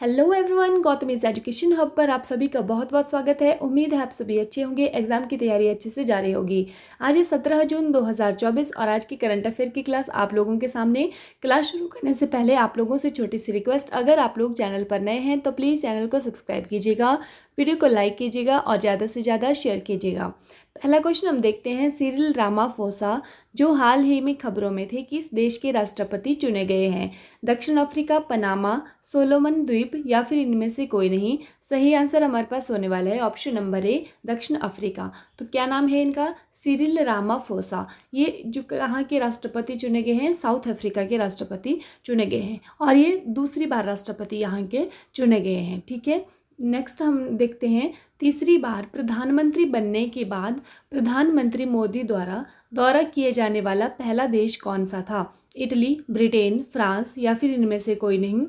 Hello everyone, गौतमीज education hub पर आप सभी का बहुत बहुत स्वागत है। उम्मीद है आप सभी अच्छे होंगे, एग्जाम की तैयारी अच्छे से जारी होगी। आज है 17 जून 2024 और आज की करंट अफेयर की क्लास आप लोगों के सामने। क्लास शुरू करने से पहले आप लोगों से छोटी सी रिक्वेस्ट, अगर आप लोग चैनल पर नए हैं तो प्लीज़ चैनल को सब्सक्राइब कीजिएगा, वीडियो को लाइक कीजिएगा और ज़्यादा से ज़्यादा शेयर कीजिएगा। पहला क्वेश्चन हम देखते हैं। सिरिल रामाफोसा जो हाल ही में खबरों में थे, किस देश के राष्ट्रपति चुने गए हैं? दक्षिण अफ्रीका, पनामा, सोलोमन द्वीप या फिर इनमें से कोई नहीं। सही आंसर हमारे पास होने वाला है ऑप्शन नंबर ए, दक्षिण अफ्रीका। तो क्या नाम है इनका? Cyril Ramaphosa. ये जो कहाँ के राष्ट्रपति चुने गए हैं? साउथ अफ्रीका के राष्ट्रपति चुने गए हैं और ये दूसरी बार राष्ट्रपति यहाँ के चुने गए हैं। ठीक है, नेक्स्ट हम देखते हैं। तीसरी बार प्रधानमंत्री बनने के बाद प्रधानमंत्री मोदी द्वारा दौरा किए जाने वाला पहला देश कौन सा था? इटली, ब्रिटेन, फ्रांस या फिर इनमें से कोई नहीं।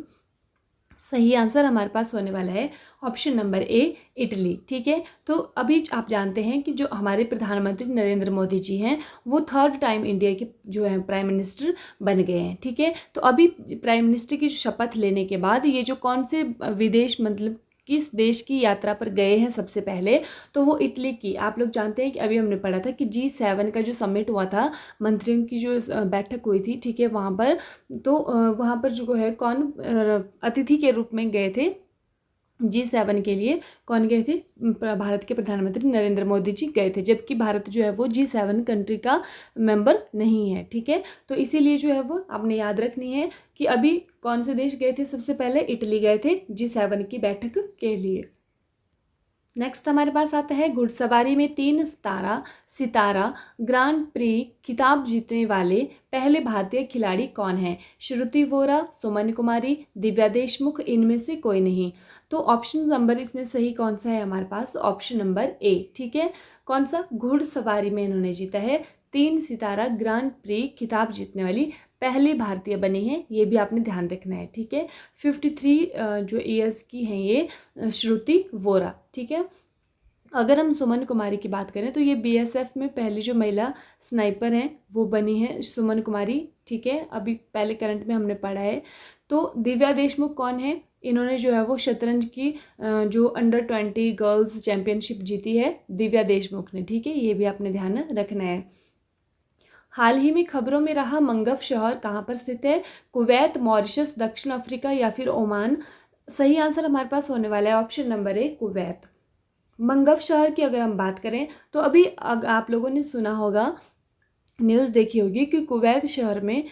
सही आंसर हमारे पास होने वाला है ऑप्शन नंबर ए, इटली। ठीक है, तो अभी आप जानते हैं कि जो हमारे प्रधानमंत्री नरेंद्र मोदी जी हैं वो थर्ड टाइम इंडिया के जो है प्राइम मिनिस्टर बन गए हैं। ठीक है, तो अभी प्राइम मिनिस्टर की शपथ लेने के बाद ये जो कौन से विदेश मतलब किस देश की यात्रा पर गए हैं सबसे पहले, तो वो इटली की। आप लोग जानते हैं कि अभी हमने पढ़ा था कि G7 का जो समिट हुआ था, मंत्रियों की जो बैठक हुई थी, ठीक है, वहाँ पर तो वहाँ पर जो है कौन अतिथि के रूप में गए थे G7 के लिए? कौन गए थे? भारत के प्रधानमंत्री नरेंद्र मोदी जी गए थे, जबकि भारत जो है वो G7 कंट्री का मेंबर नहीं है। ठीक है, तो इसीलिए जो है वो आपने याद रखनी है कि अभी कौन से देश गए थे सबसे पहले? इटली गए थे G7 की बैठक के लिए। नेक्स्ट हमारे पास आता है घुड़सवारी में 3 सितारा ग्रांड प्री खिताब जीतने वाले पहले भारतीय खिलाड़ी कौन है? श्रुति वोरा, सुमन कुमारी, दिव्या देशमुख, इनमें से कोई नहीं। तो ऑप्शन नंबर इसमें सही कौन सा है हमारे पास? ऑप्शन नंबर ए। ठीक है, कौन सा? घुड़सवारी में इन्होंने जीता है 3 सितारा ग्रांड प्री खिताब जीतने वाली पहली भारतीय बनी है, ये भी आपने ध्यान रखना है। ठीक है, 53 जो ईयर्स की हैं ये श्रुति वोरा। ठीक है, अगर हम सुमन कुमारी की बात करें तो ये BSF में पहली जो महिला स्नाइपर हैं वो बनी है सुमन कुमारी। ठीक है, अभी पहले करंट में हमने पढ़ा है। तो दिव्या देशमुख कौन है? इन्होंने जो है वो शतरंज की जो अंडर-20 गर्ल्स चैम्पियनशिप जीती है दिव्या देशमुख ने। ठीक है, ये भी आपने ध्यान रखना है। हाल ही में खबरों में रहा मंगफ शहर कहाँ पर स्थित है? कुवैत, मॉरिशस, दक्षिण अफ्रीका या फिर ओमान। सही आंसर हमारे पास होने वाला है ऑप्शन नंबर ए, कुवैत। मंगफ शहर की अगर हम बात करें तो अभी आप लोगों ने सुना होगा, न्यूज़ देखी होगी कि कुवैत शहर में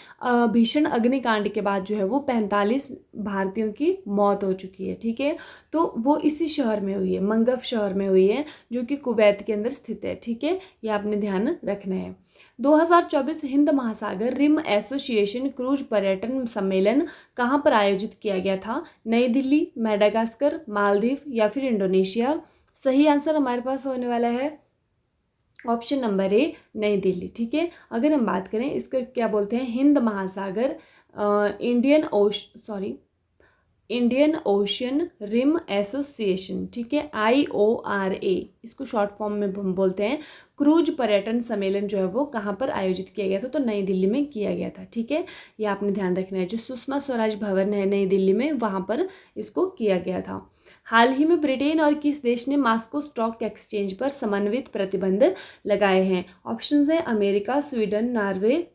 भीषण अग्निकांड के बाद जो है वो 45 भारतीयों की मौत हो चुकी है। ठीक है, तो वो इसी शहर में हुई है, मंगफ शहर में हुई है, जो कि कुवैत के अंदर स्थित है। ठीक है, ये आपने ध्यान रखना है। 2024 हिंद महासागर रिम एसोसिएशन क्रूज पर्यटन सम्मेलन कहाँ पर आयोजित किया गया था? नई दिल्ली, मेडागास्कर, मालदीव या फिर इंडोनेशिया। सही आंसर हमारे पास होने वाला है ऑप्शन नंबर ए, नई दिल्ली। ठीक है, अगर हम बात करें इसका क्या बोलते हैं, हिंद महासागर इंडियन ओशियन रिम एसोसिएशन। ठीक है, IORA इसको शॉर्ट फॉर्म में हम बोलते हैं। क्रूज पर्यटन सम्मेलन जो है वो कहाँ पर आयोजित किया गया था? तो नई दिल्ली में किया गया था। ठीक है, ये आपने ध्यान रखना है। जो सुषमा स्वराज भवन है नई दिल्ली में, वहाँ पर इसको किया गया था। हाल ही में ब्रिटेन और किस देश ने मॉस्को स्टॉक एक्सचेंज पर समन्वित प्रतिबंध लगाए हैं? ऑप्शंस हैं अमेरिका, स्वीडन, नॉर्वे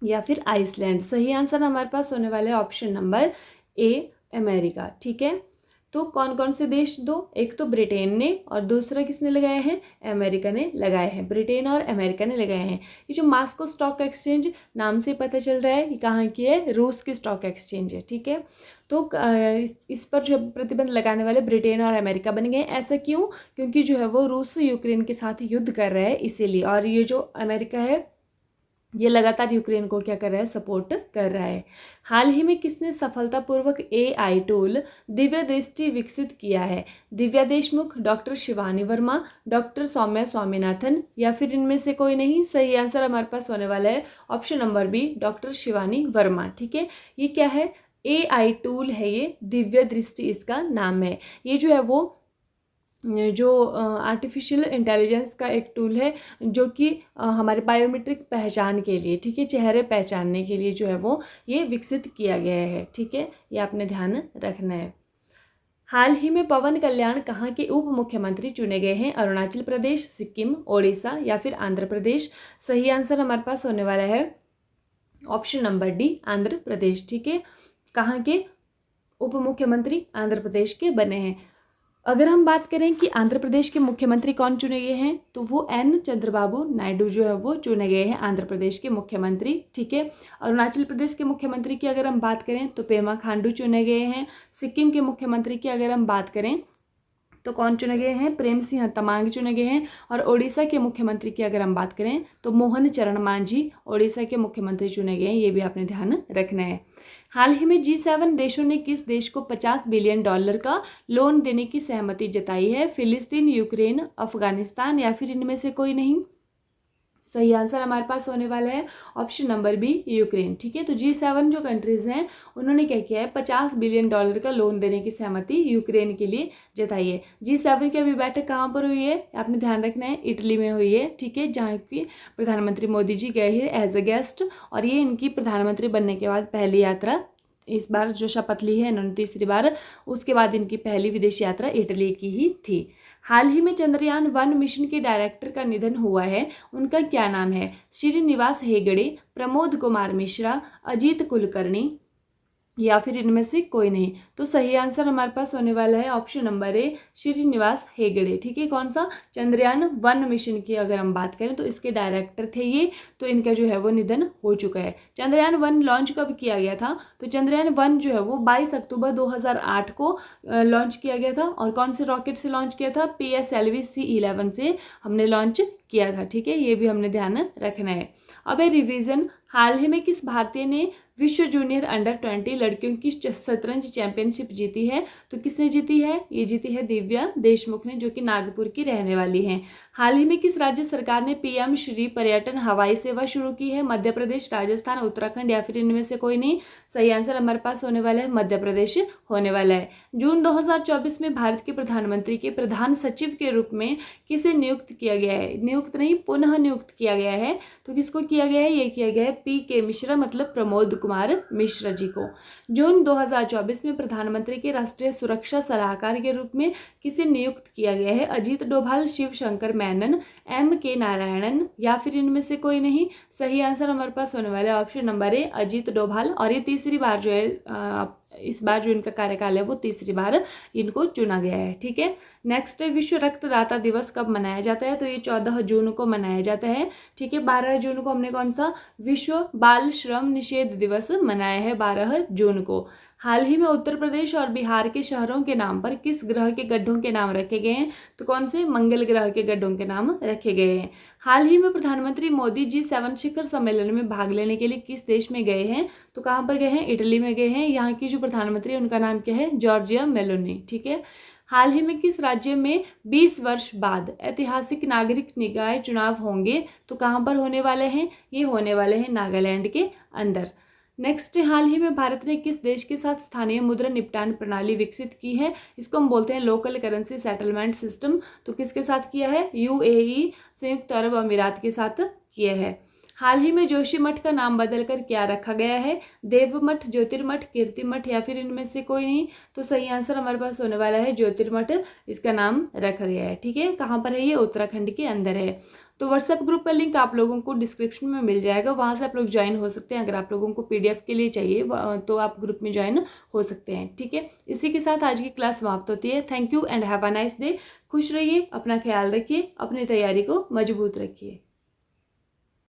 या फिर आइसलैंड। सही आंसर हमारे पास होने वाला है ऑप्शन नंबर ए, अमेरिका। ठीक है, तो कौन कौन से देश? दो, एक तो ब्रिटेन ने और दूसरा किसने लगाए हैं? अमेरिका ने लगाए हैं। ब्रिटेन और अमेरिका ने लगाए हैं। ये जो मॉस्को स्टॉक एक्सचेंज नाम से पता चल रहा है ये कहाँ की है? रूस की स्टॉक एक्सचेंज है। ठीक है, तो इस पर जो प्रतिबंध लगाने वाले ब्रिटेन और अमेरिका बन गए। ऐसा क्यों? क्योंकि जो है वो रूस यूक्रेन के साथ युद्ध कर रहा है इसीलिए, और ये जो अमेरिका है ये लगातार यूक्रेन को क्या कर रहा है? सपोर्ट कर रहा है। हाल ही में किसने सफलतापूर्वक AI टूल दिव्य दृष्टि विकसित किया है? दिव्या देशमुख, डॉक्टर शिवानी वर्मा, डॉक्टर सौम्या स्वामीनाथन या फिर इनमें से कोई नहीं। सही आंसर हमारे पास होने वाला है option number B, doctor Shivani Verma. ठीक है, ये क्या है? AI टूल है ये, दिव्य दृष्टि इसका नाम है। ये जो है वो जो आर्टिफिशियल इंटेलिजेंस का एक टूल है जो कि हमारे बायोमेट्रिक पहचान के लिए, ठीक है, चेहरे पहचानने के लिए जो है वो ये विकसित किया गया है। ठीक है, ये आपने ध्यान रखना है। हाल ही में पवन कल्याण कहाँ के उप मुख्यमंत्री चुने गए हैं? अरुणाचल प्रदेश, सिक्किम, ओडिशा या फिर आंध्र प्रदेश। सही आंसर हमारे पास होने वाला है option number D, Andhra Pradesh. ठीक है, कहाँ के उप मुख्यमंत्री आंध्र प्रदेश के बने हैं। अगर हम बात करें कि आंध्र प्रदेश के मुख्यमंत्री कौन चुने गए हैं, तो वो एन चंद्रबाबू नायडू जो है वो चुने गए हैं आंध्र प्रदेश के मुख्यमंत्री। ठीक है, अरुणाचल प्रदेश के मुख्यमंत्री की अगर हम बात करें तो पेमा खांडू चुने गए हैं। सिक्किम के मुख्यमंत्री की अगर हम बात करें तो कौन चुने गए हैं? प्रेम सिंह तमांग चुने गए हैं। और ओडिशा के मुख्यमंत्री की अगर हम बात करें तो मोहन चरण मांझी ओडिशा के मुख्यमंत्री चुने गए हैं। ये भी आपने ध्यान रखना है। हाल ही में G7 देशों ने किस देश को $50 बिलियन का लोन देने की सहमति जताई है? फिलिस्तीन, यूक्रेन, अफगानिस्तान या फिर इनमें से कोई नहीं। सही आंसर हमारे पास होने वाला है ऑप्शन नंबर बी, यूक्रेन। ठीक है, तो G7 जो कंट्रीज हैं उन्होंने क्या किया है? $50 बिलियन का लोन देने की सहमति यूक्रेन के लिए जताई है। G7 की अभी बैठक कहाँ पर हुई है? आपने ध्यान रखना है, इटली में हुई है। ठीक है, जहाँ की प्रधानमंत्री मोदी जी गए हैं एज अ गेस्ट, और ये इनकी प्रधानमंत्री बनने के बाद पहली यात्रा, इस बार जो शपथ ली है इन्होंने तीसरी बार, उसके बाद इनकी पहली विदेश यात्रा इटली की ही थी। हाल ही में चंद्रयान-1 मिशन के डायरेक्टर का निधन हुआ है, उनका क्या नाम है? श्रीनिवास हेगड़े, प्रमोद कुमार मिश्रा, अजीत कुलकर्णी या फिर इनमें से कोई नहीं। तो सही आंसर हमारे पास होने वाला है option number A, Srinivas Hegde. ठीक है, कौन सा? चंद्रयान-1 मिशन की अगर हम बात करें तो इसके डायरेक्टर थे ये, तो इनका जो है वो निधन हो चुका है। चंद्रयान-1 लॉन्च कब किया गया था? तो चंद्रयान-1 जो है वो 22 अक्टूबर 2008 को लॉन्च किया गया था। और कौन से रॉकेट से लॉन्च किया था? PSLV C11 से हमने लॉन्च किया था। ठीक है, ये भी हमने ध्यान रखना है। अब है रिवीजन। हाल ही में किस भारतीय ने विश्व जूनियर अंडर-20 लड़कियों की शतरंज चैंपियनशिप जीती है? तो किसने जीती है? ये जीती है दिव्या देशमुख ने, जो कि नागपुर की रहने वाली हैं। हाल ही में किस राज्य सरकार ने PM श्री पर्यटन हवाई सेवा शुरू की है? मध्य प्रदेश, राजस्थान, उत्तराखंड या फिर इनमें से कोई नहीं। सही आंसर हमारे पास होने वाला है मध्य प्रदेश होने वाला है। जून 2024 में भारत के प्रधानमंत्री के प्रधान सचिव के रूप में किसे नियुक्त किया गया है? नियुक्त नहीं, पुनः नियुक्त किया गया है। तो किसको किया गया है? ये किया गया है PK मिश्रा, मतलब प्रमोद कुमार मिश्रा जी को। जून 2024 में प्रधानमंत्री के राष्ट्रीय सुरक्षा सलाहकार के रूप में किसे नियुक्त किया गया है? अजीत डोभाल, शिव शंकर मैनन, MK नारायणन या फिर इनमें से कोई नहीं। सही आंसर हमारे पास होने वाला है ऑप्शन नंबर ए, अजीत डोभाल। और ये तीसरी बार जो है इस बार जो इनका कार्यकाल है वो तीसरी बार इनको चुना गया है। ठीक है, नेक्स्ट है विश्व रक्तदाता दिवस कब मनाया जाता है? तो ये 14 जून को मनाया जाता है। ठीक है, 12 जून को हमने कौन सा विश्व बाल श्रम निषेध दिवस मनाया है? 12 जून को। हाल ही में उत्तर प्रदेश और बिहार के शहरों के नाम पर किस ग्रह के गड्ढों के नाम रखे गए हैं? तो कौन से? मंगल ग्रह के गड्ढों के नाम रखे गए हैं। हाल ही में प्रधानमंत्री मोदी G7 शिखर सम्मेलन में भाग लेने के लिए किस देश में गए हैं? तो कहाँ पर गए हैं? इटली में गए हैं। यहाँ की जो प्रधानमंत्री है उनका नाम क्या है? Giorgia Meloni. ठीक है, हाल ही में किस राज्य में 20 वर्ष बाद ऐतिहासिक नागरिक निकाय चुनाव होंगे? तो कहाँ पर होने वाले हैं? ये होने वाले हैं नागालैंड के अंदर। नेक्स्ट, हाल ही में भारत ने किस देश के साथ स्थानीय मुद्रा निपटान प्रणाली विकसित की है? इसको हम बोलते हैं लोकल करेंसी सेटलमेंट सिस्टम। तो किसके साथ किया है? UAE, संयुक्त अरब अमीरात के साथ किया है। हाल ही में जोशीमठ का नाम बदलकर क्या रखा गया है? देवमठ, ज्योतिर्मठ, कीर्तिमठ या फिर इनमें से कोई नहीं। तो सही आंसर हमारे पास होने वाला है ज्योतिर्मठ, इसका नाम रखा गया है। ठीक है, कहाँ पर है? ये उत्तराखंड के अंदर है। तो व्हाट्सएप ग्रुप का लिंक आप लोगों को डिस्क्रिप्शन में मिल जाएगा, वहाँ से आप लोग ज्वाइन हो सकते हैं। अगर आप लोगों को PDF के लिए चाहिए तो आप ग्रुप में ज्वाइन हो सकते हैं। ठीक है, इसी के साथ आज की क्लास समाप्त होती है। Thank you and have a nice day. खुश रहिए, अपना ख्याल रखिए, अपनी तैयारी को मजबूत रखिए।